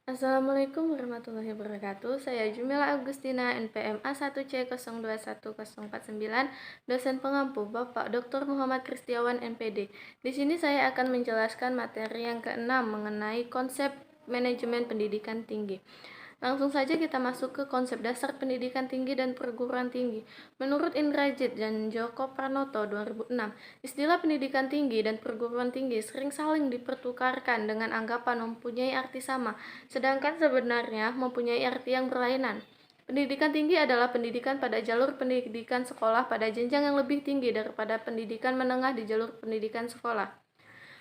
Assalamualaikum warahmatullahi wabarakatuh. Saya Jumila Agustina, NPM A1C021049, dosen pengampu Bapak Dr. Muhammad Kristiawan, MPD. Di sini saya akan menjelaskan materi yang keenam mengenai konsep manajemen pendidikan tinggi. Langsung saja kita masuk ke konsep dasar pendidikan tinggi dan perguruan tinggi. Menurut Indrajit dan Joko Pranoto 2006, istilah pendidikan tinggi dan perguruan tinggi sering saling dipertukarkan dengan anggapan mempunyai arti sama, sedangkan sebenarnya mempunyai arti yang berlainan. Pendidikan tinggi adalah pendidikan pada jalur pendidikan sekolah pada jenjang yang lebih tinggi daripada pendidikan menengah di jalur pendidikan sekolah.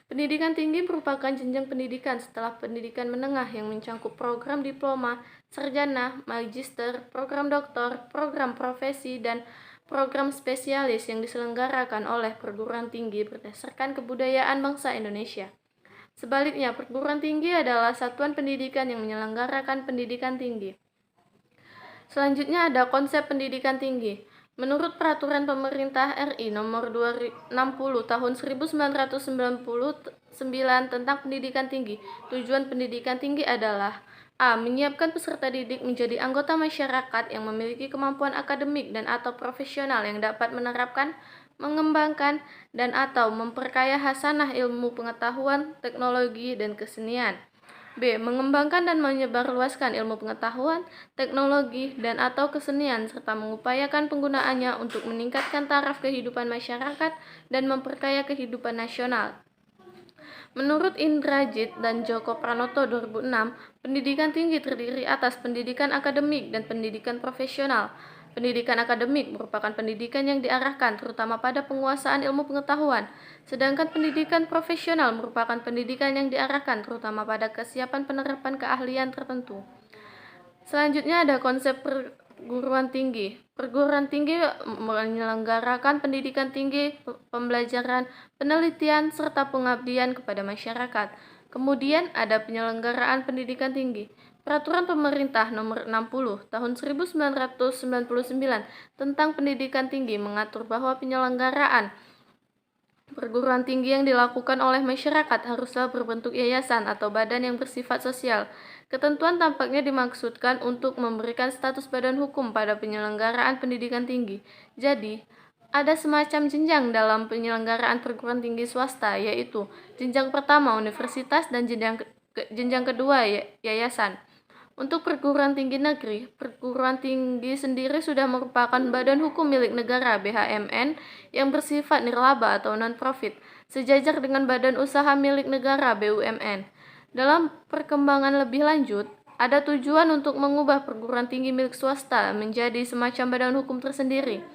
Pendidikan tinggi merupakan jenjang pendidikan setelah pendidikan menengah yang mencakup program diploma, sarjana, magister, program doktor, program profesi, dan program spesialis yang diselenggarakan oleh perguruan tinggi berdasarkan kebudayaan bangsa Indonesia. Sebaliknya, perguruan tinggi adalah satuan pendidikan yang menyelenggarakan pendidikan tinggi. Selanjutnya ada konsep pendidikan tinggi. Menurut Peraturan Pemerintah RI Nomor 260 Tahun 1999 tentang Pendidikan Tinggi, tujuan pendidikan tinggi adalah A. Menyiapkan peserta didik menjadi anggota masyarakat yang memiliki kemampuan akademik dan atau profesional yang dapat menerapkan, mengembangkan, dan atau memperkaya hasanah ilmu pengetahuan, teknologi, dan kesenian. B. Mengembangkan dan menyebarluaskan ilmu pengetahuan, teknologi, dan atau kesenian, serta mengupayakan penggunaannya untuk meningkatkan taraf kehidupan masyarakat dan memperkaya kehidupan nasional. Menurut Indrajit dan Joko Pranoto 2006, pendidikan tinggi terdiri atas pendidikan akademik dan pendidikan profesional. Pendidikan akademik merupakan pendidikan yang diarahkan terutama pada penguasaan ilmu pengetahuan, sedangkan pendidikan profesional merupakan pendidikan yang diarahkan terutama pada kesiapan penerapan keahlian tertentu. Selanjutnya ada konsep perguruan tinggi. Perguruan tinggi menyelenggarakan pendidikan tinggi, pembelajaran, penelitian, serta pengabdian kepada masyarakat. Kemudian ada penyelenggaraan pendidikan tinggi. Peraturan Pemerintah Nomor 60 Tahun 1999 tentang Pendidikan Tinggi mengatur bahwa penyelenggaraan perguruan tinggi yang dilakukan oleh masyarakat haruslah berbentuk yayasan atau badan yang bersifat sosial. Ketentuan tampaknya dimaksudkan untuk memberikan status badan hukum pada penyelenggaraan pendidikan tinggi. Jadi, ada semacam jenjang dalam penyelenggaraan perguruan tinggi swasta, yaitu jenjang pertama universitas dan jenjang kedua yayasan. Untuk perguruan tinggi negeri, perguruan tinggi sendiri sudah merupakan badan hukum milik negara (BHMN) yang bersifat nirlaba atau non-profit, sejajar dengan badan usaha milik negara (BUMN). Dalam perkembangan lebih lanjut, ada tujuan untuk mengubah perguruan tinggi milik swasta menjadi semacam badan hukum tersendiri.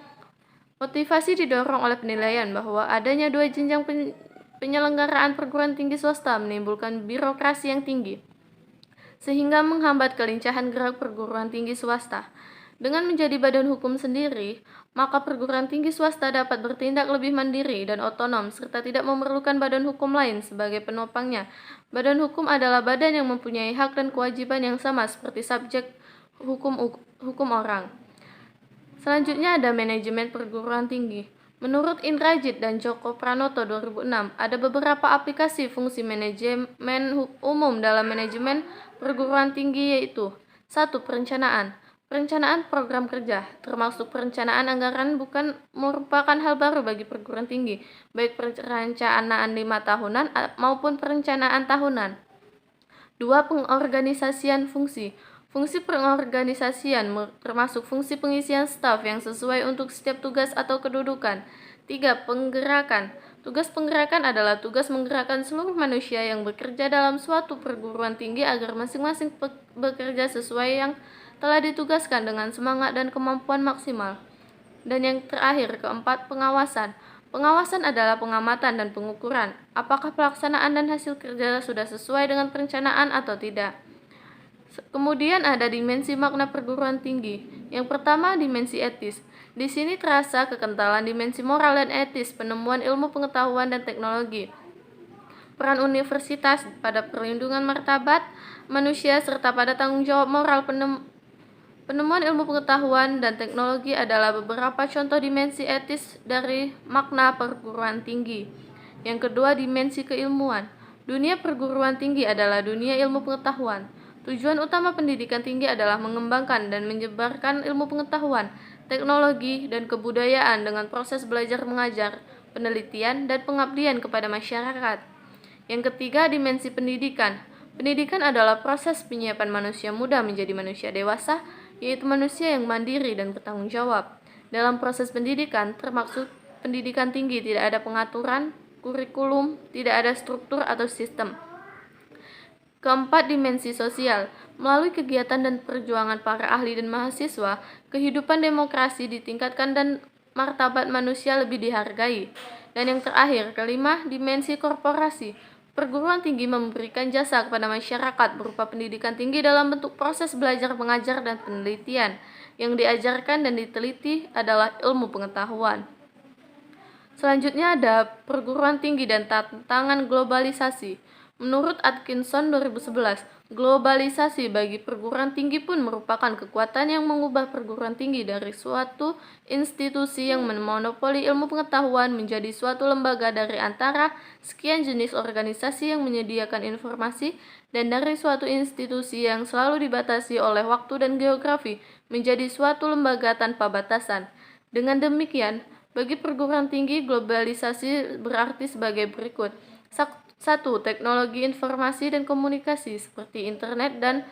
Motivasi didorong oleh penilaian bahwa adanya dua jenjang penyelenggaraan perguruan tinggi swasta menimbulkan birokrasi yang tinggi, sehingga menghambat kelincahan gerak perguruan tinggi swasta. Dengan menjadi badan hukum sendiri, maka perguruan tinggi swasta dapat bertindak lebih mandiri dan otonom serta tidak memerlukan badan hukum lain sebagai penopangnya. Badan hukum adalah badan yang mempunyai hak dan kewajiban yang sama seperti subjek hukum orang. Selanjutnya ada manajemen perguruan tinggi. Menurut Indrajit dan Joko Pranoto 2006, ada beberapa aplikasi fungsi manajemen umum dalam manajemen perguruan tinggi, yaitu 1. Perencanaan. Perencanaan program kerja, termasuk perencanaan anggaran, bukan merupakan hal baru bagi perguruan tinggi, baik perencanaan 5 tahunan maupun perencanaan tahunan. 2. Pengorganisasian fungsi. Fungsi pengorganisasian termasuk fungsi pengisian staf yang sesuai untuk setiap tugas atau kedudukan. 3. Penggerakan. Tugas penggerakan adalah tugas menggerakkan seluruh manusia yang bekerja dalam suatu perguruan tinggi agar masing-masing bekerja sesuai yang telah ditugaskan dengan semangat dan kemampuan maksimal. Dan yang terakhir, 4. Pengawasan. Pengawasan adalah pengamatan dan pengukuran apakah pelaksanaan dan hasil kerja sudah sesuai dengan perencanaan atau tidak. Kemudian ada dimensi makna perguruan tinggi. Yang pertama, dimensi etis. Di sini terasa kekentalan dimensi moral dan etis penemuan ilmu pengetahuan dan teknologi. Peran universitas pada perlindungan martabat manusia serta pada tanggung jawab moral penemuan ilmu pengetahuan dan teknologi adalah beberapa contoh dimensi etis dari makna perguruan tinggi. Yang kedua, dimensi keilmuan. Dunia perguruan tinggi adalah dunia ilmu pengetahuan. Tujuan utama pendidikan tinggi adalah mengembangkan dan menyebarkan ilmu pengetahuan, teknologi, dan kebudayaan dengan proses belajar mengajar, penelitian, dan pengabdian kepada masyarakat. Yang ketiga, dimensi pendidikan. Pendidikan adalah proses penyiapan manusia muda menjadi manusia dewasa, yaitu manusia yang mandiri dan bertanggung jawab. Dalam proses pendidikan, termaksud pendidikan tinggi, tidak ada pengaturan, kurikulum, tidak ada struktur atau sistem. Keempat, dimensi sosial. Melalui kegiatan dan perjuangan para ahli dan mahasiswa, kehidupan demokrasi ditingkatkan dan martabat manusia lebih dihargai. Dan yang terakhir, kelima, dimensi korporasi. Perguruan tinggi memberikan jasa kepada masyarakat berupa pendidikan tinggi dalam bentuk proses belajar mengajar dan penelitian. Yang diajarkan dan diteliti adalah ilmu pengetahuan. Selanjutnya ada perguruan tinggi dan tantangan globalisasi. Menurut Atkinson 2011, globalisasi bagi perguruan tinggi pun merupakan kekuatan yang mengubah perguruan tinggi dari suatu institusi yang memonopoli ilmu pengetahuan menjadi suatu lembaga dari antara sekian jenis organisasi yang menyediakan informasi, dan dari suatu institusi yang selalu dibatasi oleh waktu dan geografi menjadi suatu lembaga tanpa batasan. Dengan demikian, bagi perguruan tinggi, globalisasi berarti sebagai berikut. 1. Teknologi informasi dan komunikasi seperti internet dan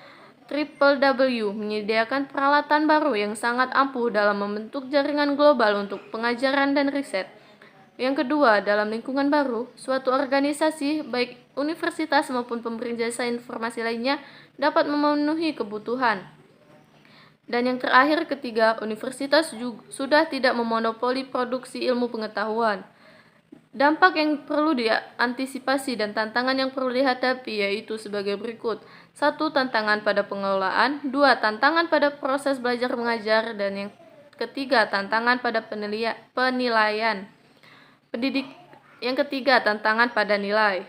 WWW menyediakan peralatan baru yang sangat ampuh dalam membentuk jaringan global untuk pengajaran dan riset. Yang kedua, dalam lingkungan baru, suatu organisasi, baik universitas maupun pemberi jasa informasi lainnya, dapat memenuhi kebutuhan. Dan yang terakhir, ketiga, universitas sudah tidak memonopoli produksi ilmu pengetahuan. Dampak yang perlu diantisipasi dan tantangan yang perlu dihadapi yaitu sebagai berikut. 1. Tantangan pada pengelolaan. 2. Tantangan pada proses belajar mengajar. Dan yang ketiga, tantangan pada penilaian. Yang ketiga, tantangan pada nilai.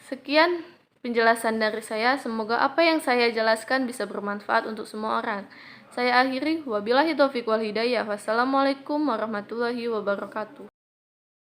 Sekian penjelasan dari saya. Semoga apa yang saya jelaskan bisa bermanfaat untuk semua orang. Saya akhiri, wabillahi taufiq wal hidayah. Wassalamualaikum warahmatullahi wabarakatuh.